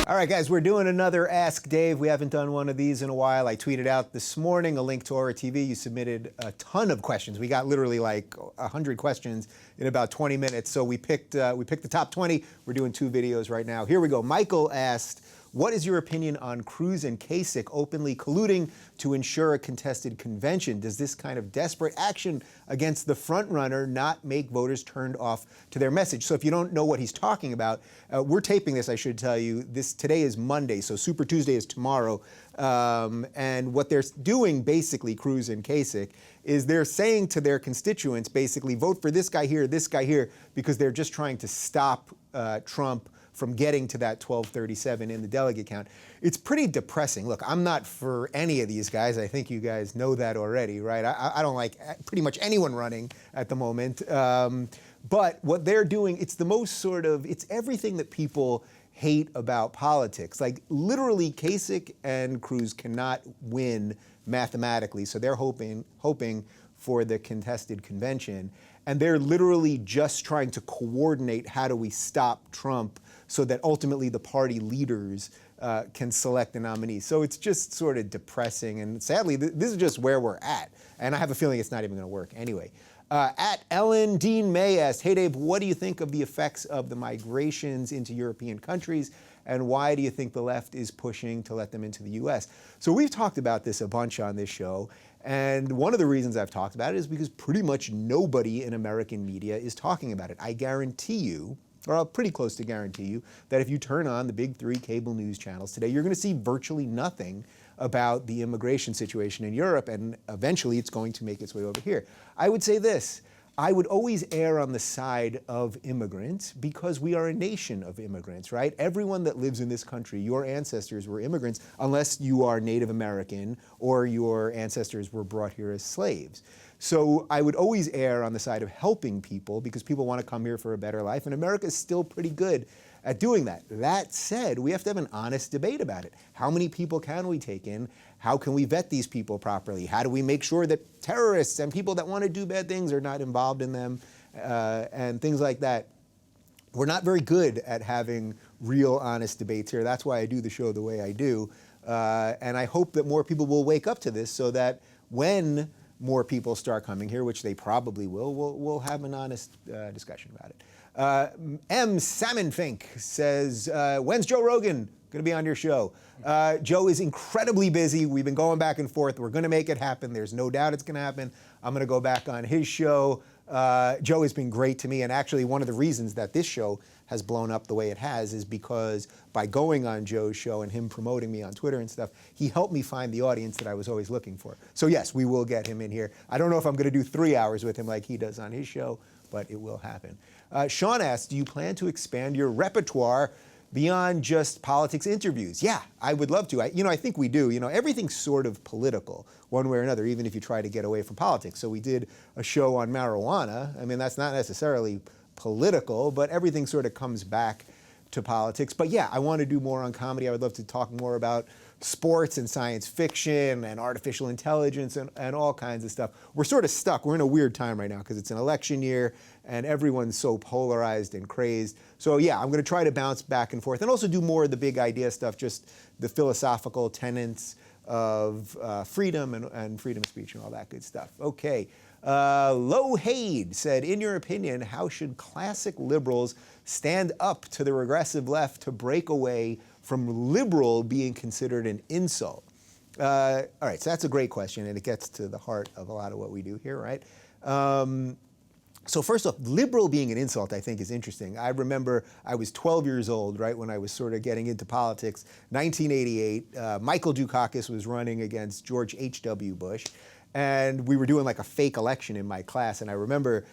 All right, guys, we're doing another Ask Dave. We haven't done one of these in a while. I tweeted out this morning a link to Aura TV. You submitted a ton of questions. We got literally like 100 questions in about 20 minutes. So we picked the top 20. We're doing 2 videos right now. Here we go. Michael asked, what is your opinion on Cruz and Kasich openly colluding to ensure a contested convention? Does this kind of desperate action against the frontrunner not make voters turned off to their message? So if you don't know what he's talking about, we're taping this, I should tell you. Today is Monday, so Super Tuesday is tomorrow. And what they're doing, basically, Cruz and Kasich, is they're saying to their constituents, basically, vote for this guy here, because they're just trying to stop Trump from getting to that 1237 in the delegate count. It's pretty depressing. Look, I'm not for any of these guys. I think you guys know that already, right? I don't like pretty much anyone running at the moment. But what they're doing, it's the most it's everything that people hate about politics. Like, literally, Kasich and Cruz cannot win mathematically, so they're hoping for the contested convention. And they're literally just trying to coordinate how do we stop Trump so that ultimately the party leaders can select a nominee. So it's just sort of depressing. And sadly, this is just where we're at. And I have a feeling it's not even going to work anyway. At Ellen, Dean May asked, hey, Dave, what do you think of the effects of the migrations into European countries? And why do you think the left is pushing to let them into the U.S.? So we've talked about this a bunch on this show. And one of the reasons I've talked about it is because pretty much nobody in American media is talking about it. I guarantee you, or I'll pretty close to guarantee you, that if you turn on the big 3 cable news channels today, you're going to see virtually nothing about the immigration situation in Europe, and eventually it's going to make its way over here. I would say this. I would always err on the side of immigrants because we are a nation of immigrants, right? Everyone that lives in this country, your ancestors were immigrants, unless you are Native American or your ancestors were brought here as slaves. So I would always err on the side of helping people because people want to come here for a better life, and America is still pretty good at doing that. That said, we have to have an honest debate about it. How many people can we take in? How can we vet these people properly? How do we make sure that terrorists and people that want to do bad things are not involved in them, and things like that? We're not very good at having real, honest debates here. That's why I do the show the way I do. And I hope that more people will wake up to this so that when more people start coming here, which they probably will, we'll have an honest discussion about it. M. Salmonfink says, when's Joe Rogan going to be on your show? Joe is incredibly busy. We've been going back and forth. We're going to make it happen. There's no doubt it's going to happen. I'm going to go back on his show. Joe has been great to me, and actually one of the reasons that this show has blown up the way it has is because by going on Joe's show and him promoting me on Twitter and stuff, he helped me find the audience that I was always looking for. So yes, we will get him in here. I don't know if I'm going to do 3 hours with him like he does on his show, but it will happen. Sean asks, do you plan to expand your repertoire beyond just politics interviews? Yeah, I would love to. I think we do. Everything's sort of political one way or another, even if you try to get away from politics. So we did a show on marijuana. I mean, that's not necessarily political, but everything sort of comes back to politics. But yeah, I want to do more on comedy. I would love to talk more about sports and science fiction and artificial intelligence and all kinds of stuff. We're sort of stuck. We're in a weird time right now because it's an election year and everyone's so polarized and crazed. So yeah, I'm going to try to bounce back and forth and also do more of the big idea stuff, just the philosophical tenets of freedom and freedom of speech and all that good stuff. Okay. Lohade said, in your opinion, how should classic liberals stand up to the regressive left to break away from liberal being considered an insult? All right, so that's a great question, and it gets to the heart of a lot of what we do here, right? So first off, liberal being an insult, I think, is interesting. I remember I was 12 years old, right, when I was sort of getting into politics. 1988, Michael Dukakis was running against George H.W. Bush, and we were doing like a fake election in my class, and I remember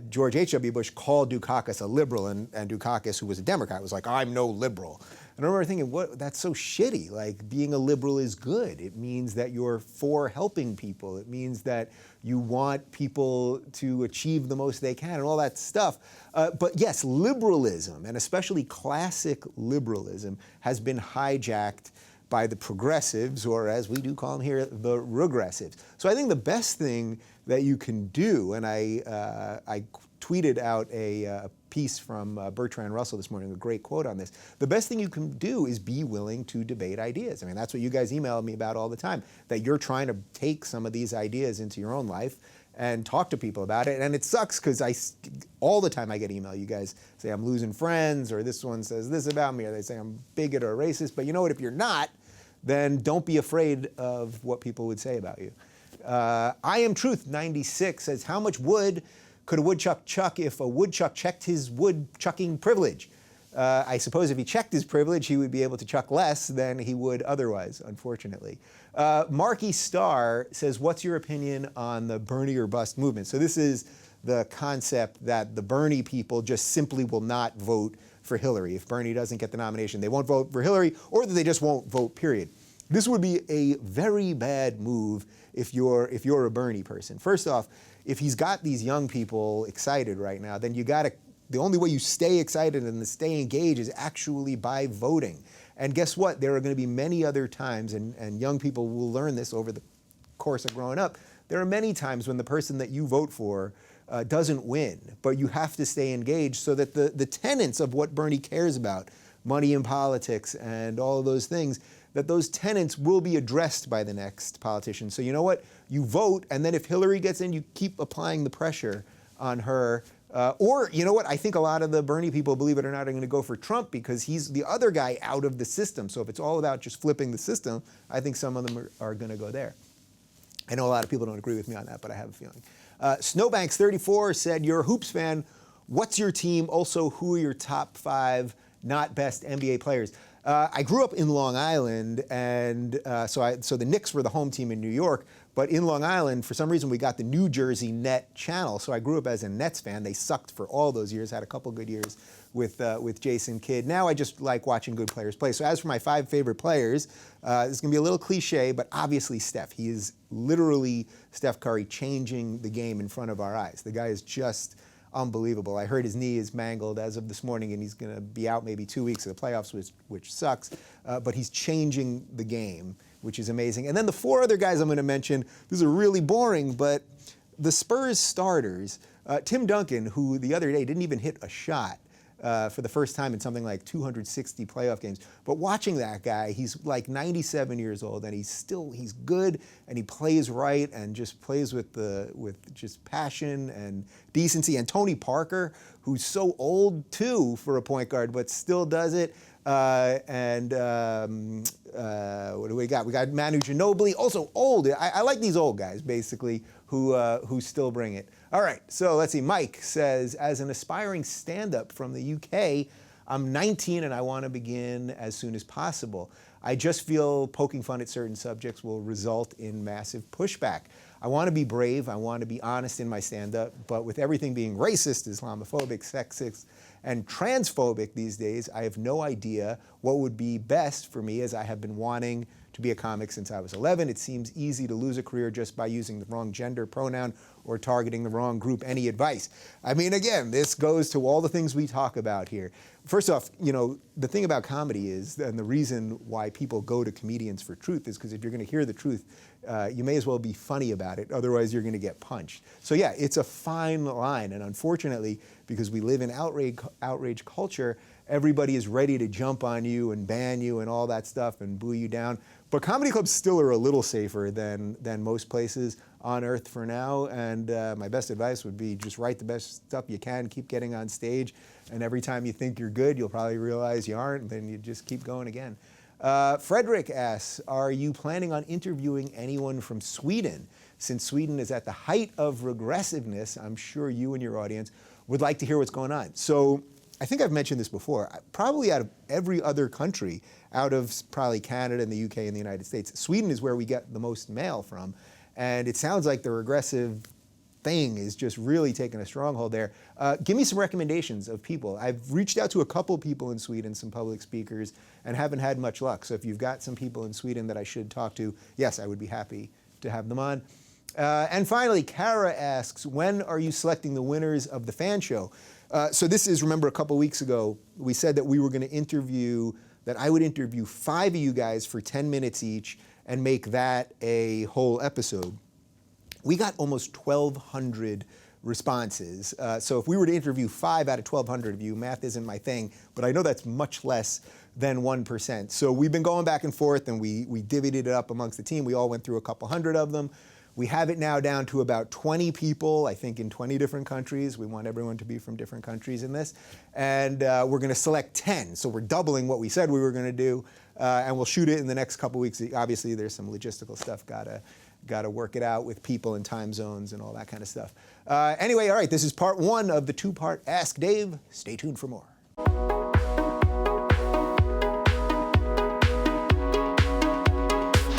George H.W. Bush called Dukakis a liberal, and Dukakis, who was a Democrat, was like, I'm no liberal. And I remember thinking, what? That's so shitty. Like, being a liberal is good. It means that you're for helping people. It means that you want people to achieve the most they can and all that stuff. But yes, liberalism, and especially classic liberalism, has been hijacked by the progressives, or as we do call them here, the regressives. So I think the best thing that you can do, and I tweeted out a piece from Bertrand Russell this morning, a great quote on this. The best thing you can do is be willing to debate ideas. I mean, that's what you guys email me about all the time, that you're trying to take some of these ideas into your own life and talk to people about it. And it sucks because all the time I get email. You guys say I'm losing friends, or this one says this about me, or they say I'm bigot or racist. But you know what? If you're not, then don't be afraid of what people would say about you. I Am Truth 96 says, how much wood could a woodchuck chuck if a woodchuck checked his wood chucking privilege? I suppose if he checked his privilege, he would be able to chuck less than he would otherwise, unfortunately. Marky Starr says, what's your opinion on the Bernie or Bust movement? So this is the concept that the Bernie people just simply will not vote for Hillary. If Bernie doesn't get the nomination, they won't vote for Hillary, or that they just won't vote, period. This would be a very bad move if you're a Bernie person. First off, if he's got these young people excited right now, then the only way you stay excited and stay engaged is actually by voting. And guess what? There are going to be many other times, and young people will learn this over the course of growing up. There are many times when the person that you vote for doesn't win, but you have to stay engaged so that the tenets of what Bernie cares about, money in politics and all of those things, that those tenets will be addressed by the next politician. So you know what? You vote, and then if Hillary gets in, you keep applying the pressure on her. Or, you know what? I think a lot of the Bernie people, believe it or not, are going to go for Trump because he's the other guy out of the system. So if it's all about just flipping the system, I think some of them are going to go there. I know a lot of people don't agree with me on that, but I have a feeling. Snowbanks34 said, you're a Hoops fan. What's your team? Also, who are your top 5 not best NBA players? I grew up in Long Island, and so the Knicks were the home team in New York. But in Long Island, for some reason, we got the New Jersey Net channel. So I grew up as a Nets fan. They sucked for all those years. Had a couple good years with Jason Kidd. Now I just like watching good players play. So as for my 5 favorite players, this is going to be a little cliche, but obviously Steph. He is literally, Steph Curry, changing the game in front of our eyes. The guy is just unbelievable. I heard his knee is mangled as of this morning, and he's going to be out maybe 2 weeks of the playoffs, which sucks. But he's changing the game, which is amazing. And then the 4 other guys I'm going to mention, these are really boring, but the Spurs starters, Tim Duncan, who the other day didn't even hit a shot for the first time in something like 260 playoff games. But watching that guy, he's like 97 years old, and he's good, and he plays right, and just plays with just passion and decency. And Tony Parker, who's so old too for a point guard, but still does it. What do we got? We got Manu Ginobili, also old. I like these old guys, basically, who still bring it. All right, so let's see. Mike says, as an aspiring stand-up from the UK, I'm 19 and I want to begin as soon as possible. I just feel poking fun at certain subjects will result in massive pushback. I want to be brave. I want to be honest in my stand-up, but with everything being racist, Islamophobic, sexist, and transphobic these days, I have no idea what would be best for me, as I have been wanting to be a comic since I was 11. It seems easy to lose a career just by using the wrong gender pronoun or targeting the wrong group. Any advice? I mean, again, this goes to all the things we talk about here. First off, the thing about comedy is, and the reason why people go to comedians for truth is because if you're going to hear the truth, you may as well be funny about it. Otherwise, you're going to get punched. So yeah, it's a fine line. And unfortunately, because we live in outrage culture, everybody is ready to jump on you and ban you and all that stuff and boo you down. But comedy clubs still are a little safer than most places on earth for now. And my best advice would be just write the best stuff you can, keep getting on stage. And every time you think you're good, you'll probably realize you aren't, and then you just keep going again. Frederick asks, are you planning on interviewing anyone from Sweden? Since Sweden is at the height of regressiveness, I'm sure you and your audience would like to hear what's going on. So I think I've mentioned this before. Probably out of every other country, out of probably Canada and the UK and the United States, Sweden is where we get the most mail from. And it sounds like the regressive thing is just really taking a stronghold there. Give me some recommendations of people. I've reached out to a couple people in Sweden, some public speakers, and haven't had much luck. So if you've got some people in Sweden that I should talk to, yes, I would be happy to have them on. And finally, Kara asks, when are you selecting the winners of the fan show? So this is, remember, a couple weeks ago, we said that we were going to I would interview 5 of you guys for 10 minutes each and make that a whole episode. We got almost 1,200 responses. So if we were to interview 5 out of 1,200 of you, math isn't my thing, but I know that's much less than 1%. So we've been going back and forth, and we divvied it up amongst the team. We all went through a couple hundred of them. We have it now down to about 20 people, I think in 20 different countries. We want everyone to be from different countries in this. And we're going to select 10. So we're doubling what we said we were going to do. And we'll shoot it in the next couple weeks. Obviously, there's some logistical stuff. Got to work it out with people and time zones and all that kind of stuff. Anyway, all right, this is part 1 of the 2-part Ask Dave. Stay tuned for more.